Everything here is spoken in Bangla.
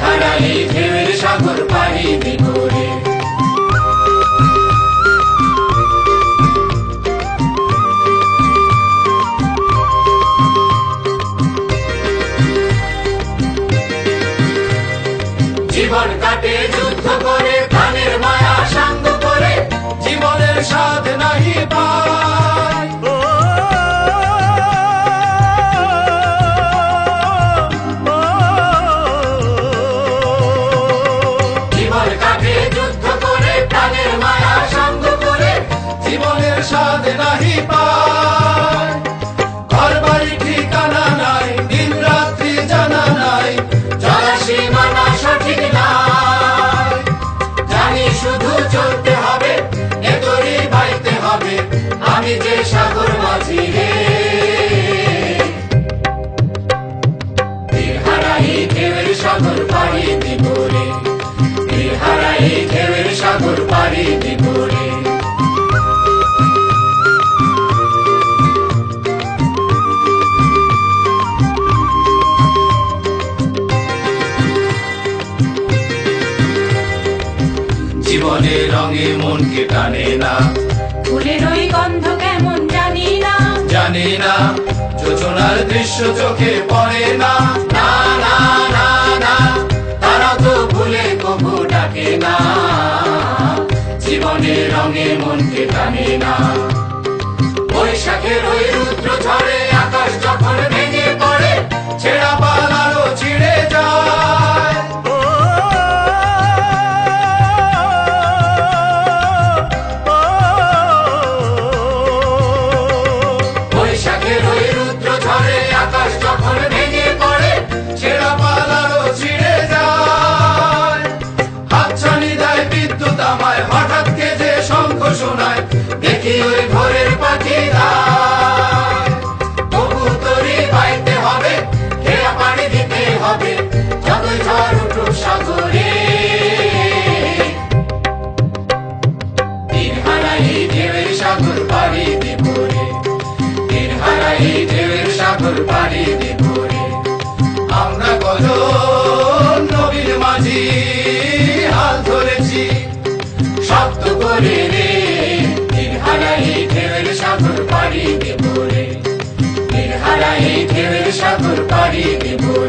হারাই ঢেউয়ের সাগর পাড়ি দিব রে। জীবন কাটে যুদ্ধ করে, প্রাণের মায়া সাঙ্গ করে, জীবনের স্বাদ নাহি পায়। জীবন কাটে যুদ্ধ করে, প্রাণের মায়া সাঙ্গ করে, জীবনের স্বাদ নাহি পায়। ঘর বাড়ি ঠিকানা নাই, দিন রাত্রি জানা নাই, চলার সীমানা সঠিক নাই। জানি শুধু চলতে হবে, এ তরি বাইতে হবে, আমি যে সাগর মাঝি রে। তীর হারাই ঢেউয়ের সাগর পাড়ি দিব রে, তীর হারাই ঢেউয়ের সাগর পাড়ি দিব রে। জীবনের রঙে মনকে টানে না, ফুলের ওই গন্ধ কেমন জানি না, জানি না, যোজনার দৃশ্য চোখে পড়ে না। না না না না, তারা তো ভুলে কবু ডাকে না, জীবনের রঙে মনকে টানে না। বৈশাখের ওই রুদ্র ঝড়ে আকাশ যখন ভেঙে পড়ে, ছেঁড়া পালারও ছিঁড়ে যায়। বৈশাখের ওই রুদ্র ঝড়ে আকাশ যখন ভেঙে পড়ে, ছেঁড়া পালারও ছিঁড়ে যায়। হাতছানি দেয় বিদ্যুৎ আমায়, হঠাৎ কে যে শঙ্খ শোনায়, দেখি ওই ভোরের পাখিরা। তবু তরি বাইতে হবে, খেয়া পাড়ি দিতে হবে, যতই ঝড় উঠুক সাগরে। তীর হারাই ঢেউয়ের সাগর পাড়ি দিব রে, তীর হারাই ঢেউয়ের সাগর পাড়ি দিব রে। আমরা কজন নবীর মাঝি হাল ধরেছি শক্ত করে রে, তীর হারাই ঢেউয়ের সাগর পাড়ি দিব রে, তীর হারাই ঢেউয়ের সাগর পাড়ি দিব রে।